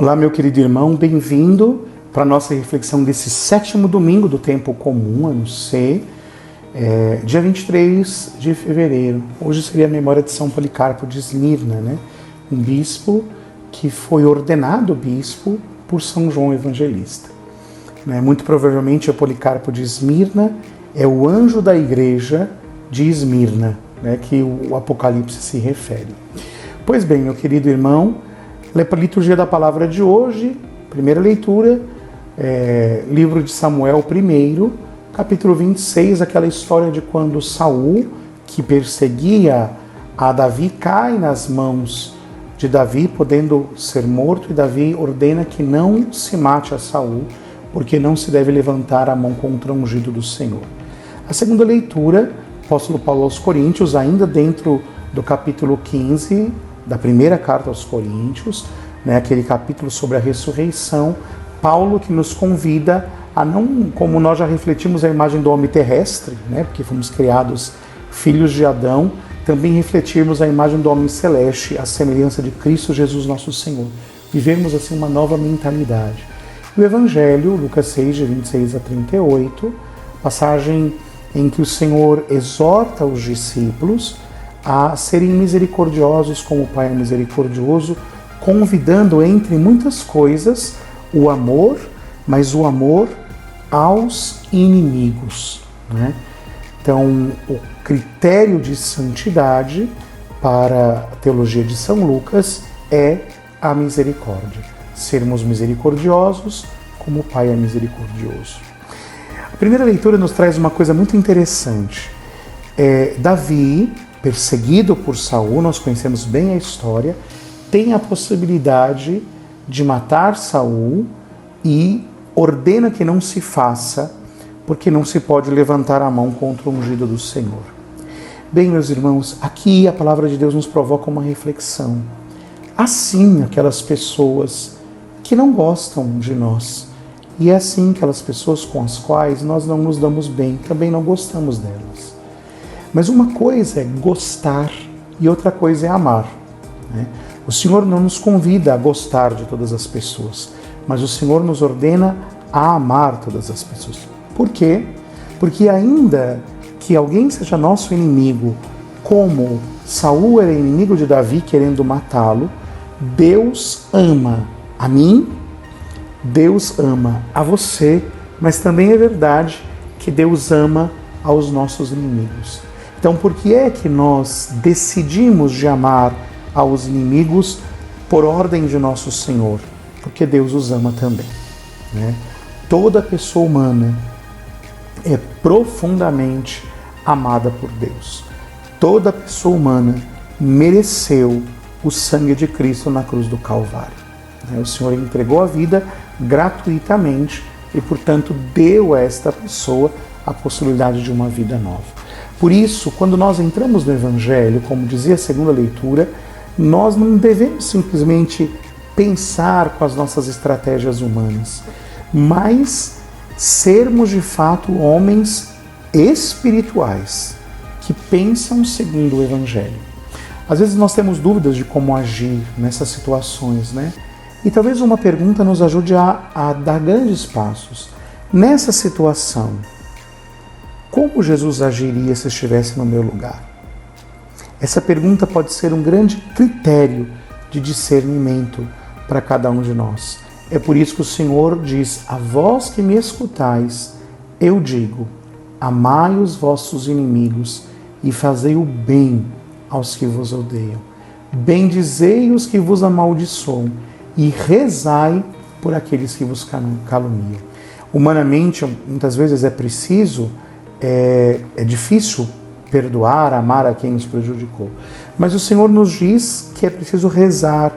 Olá, meu querido irmão, bem-vindo para a nossa reflexão desse 7º domingo do tempo comum, ano C, dia 23 de fevereiro. Hoje seria a memória de São Policarpo de Esmirna, né? Um bispo que foi ordenado bispo por São João Evangelista. Muito provavelmente o Policarpo de Esmirna é o anjo da igreja de Esmirna, que o Apocalipse se refere. Pois bem, meu querido irmão, a liturgia da palavra de hoje, primeira leitura, livro de Samuel I, capítulo 26, aquela história de quando Saul, que perseguia a Davi, cai nas mãos de Davi, podendo ser morto, e Davi ordena que não se mate a Saul, porque não se deve levantar a mão contra o ungido do Senhor. A segunda leitura, apóstolo Paulo aos Coríntios, ainda dentro do capítulo 15, da primeira carta aos Coríntios, aquele capítulo sobre a ressurreição, Paulo que nos convida a não, como nós já refletimos a imagem do homem terrestre, porque fomos criados filhos de Adão, também refletirmos a imagem do homem celeste, a semelhança de Cristo Jesus nosso Senhor. Vivemos assim uma nova mentalidade. O Evangelho, Lucas 6, de 26 a 38, passagem em que o Senhor exorta os discípulos a serem misericordiosos como o Pai é misericordioso, convidando, entre muitas coisas, o amor, mas o amor aos inimigos. Então, o critério de santidade para a teologia de São Lucas é a misericórdia. Sermos misericordiosos como o Pai é misericordioso. A primeira leitura nos traz uma coisa muito interessante. Davi, perseguido por Saul, nós conhecemos bem a história, tem a possibilidade de matar Saul e ordena que não se faça, porque não se pode levantar a mão contra o ungido do Senhor. Bem, meus irmãos, aqui a palavra de Deus nos provoca uma reflexão. Assim, aquelas pessoas que não gostam de nós, e é assim aquelas pessoas com as quais nós não nos damos bem, também não gostamos delas. Mas uma coisa é gostar e outra coisa é amar. O Senhor não nos convida a gostar de todas as pessoas, mas o Senhor nos ordena a amar todas as pessoas. Por quê? Porque ainda que alguém seja nosso inimigo, como Saul era inimigo de Davi querendo matá-lo, Deus ama a mim, Deus ama a você, mas também é verdade que Deus ama aos nossos inimigos. Então, por que é que nós decidimos de amar aos inimigos por ordem de nosso Senhor? Porque Deus os ama também. Toda pessoa humana é profundamente amada por Deus. Toda pessoa humana mereceu o sangue de Cristo na cruz do Calvário. O Senhor entregou a vida gratuitamente e, portanto, deu a esta pessoa a possibilidade de uma vida nova. Por isso, quando nós entramos no Evangelho, como dizia a segunda leitura, nós não devemos simplesmente pensar com as nossas estratégias humanas, mas sermos de fato homens espirituais que pensam segundo o Evangelho. Às vezes nós temos dúvidas de como agir nessas situações, E talvez uma pergunta nos ajude a dar grandes passos. Nessa situação, como Jesus agiria se estivesse no meu lugar? Essa pergunta pode ser um grande critério de discernimento para cada um de nós. É por isso que o Senhor diz: a vós que me escutais, eu digo, amai os vossos inimigos e fazei o bem aos que vos odeiam. Bendizei os que vos amaldiçoam e rezai por aqueles que vos caluniam. Humanamente, muitas vezes é preciso, é difícil perdoar, amar a quem nos prejudicou. Mas o Senhor nos diz que é preciso rezar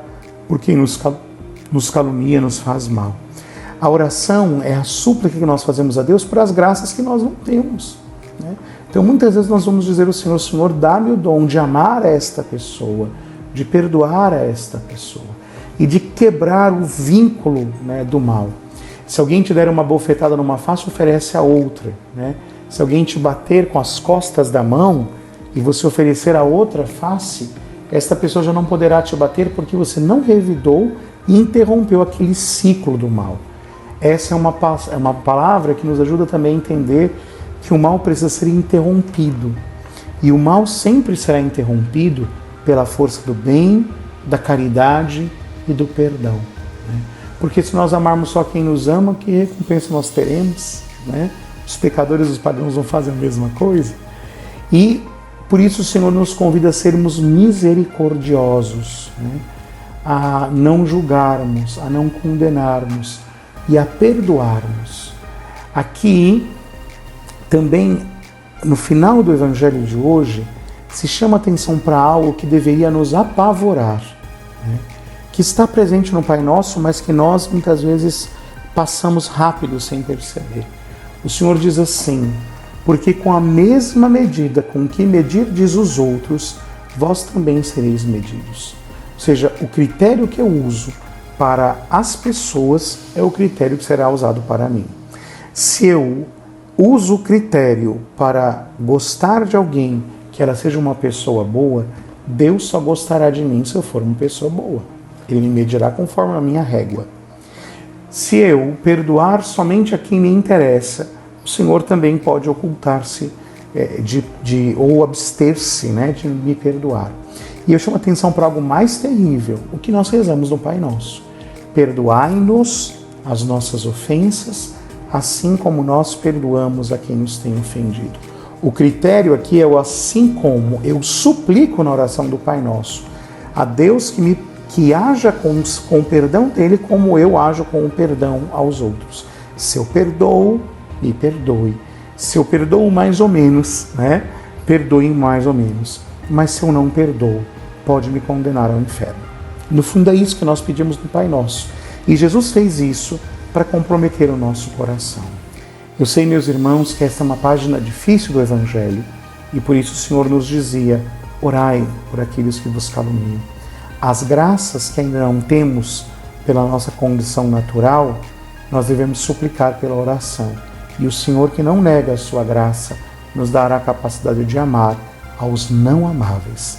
por quem nos calunia, nos faz mal. A oração é a súplica que nós fazemos a Deus por as graças que nós não temos. Então muitas vezes nós vamos dizer ao Senhor: Senhor, dá-me o dom de amar esta pessoa, de perdoar a esta pessoa e de quebrar o vínculo do mal. Se alguém te der uma bofetada numa face, oferece a outra. Se alguém te bater com as costas da mão e você oferecer a outra face, esta pessoa já não poderá te bater porque você não revidou e interrompeu aquele ciclo do mal. Essa é uma palavra que nos ajuda também a entender que o mal precisa ser interrompido. E o mal sempre será interrompido pela força do bem, da caridade e do perdão. Né? Porque se nós amarmos só quem nos ama, que recompensa nós teremos? Né? Os pecadores e os pagãos vão fazer a mesma coisa. E por isso o Senhor nos convida a sermos misericordiosos, né? A não julgarmos, a não condenarmos e a perdoarmos. Aqui também, no final do Evangelho de hoje, se chama atenção para algo que deveria nos apavorar, né? Que está presente no Pai Nosso, mas que nós muitas vezes passamos rápido sem perceber. O Senhor diz assim: porque com a mesma medida com que medirdes os outros, vós também sereis medidos. Ou seja, o critério que eu uso para as pessoas é o critério que será usado para mim. Se eu uso o critério para gostar de alguém, que ela seja uma pessoa boa, Deus só gostará de mim se eu for uma pessoa boa. Ele me medirá conforme a minha régua. Se eu perdoar somente a quem me interessa, o Senhor também pode ocultar-se ou abster-se, né, de me perdoar. E eu chamo a atenção para algo mais terrível, o que nós rezamos no Pai Nosso. Perdoai-nos as nossas ofensas, assim como nós perdoamos a quem nos tem ofendido. O critério aqui é o assim como eu suplico na oração do Pai Nosso a Deus que haja com o perdão dele como eu ajo com o perdão aos outros. Se eu perdoo, me perdoe. Se eu perdoo mais ou menos, né? Perdoe mais ou menos. Mas se eu não perdoo, pode me condenar ao inferno. No fundo é isso que nós pedimos no Pai Nosso. E Jesus fez isso para comprometer o nosso coração. Eu sei, meus irmãos, que esta é uma página difícil do Evangelho e por isso o Senhor nos dizia: orai por aqueles que vos caluniam. As graças que ainda não temos pela nossa condição natural, nós devemos suplicar pela oração. E o Senhor, que não nega a sua graça, nos dará a capacidade de amar aos não amáveis.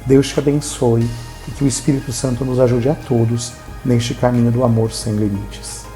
Deus te abençoe e que o Espírito Santo nos ajude a todos neste caminho do amor sem limites.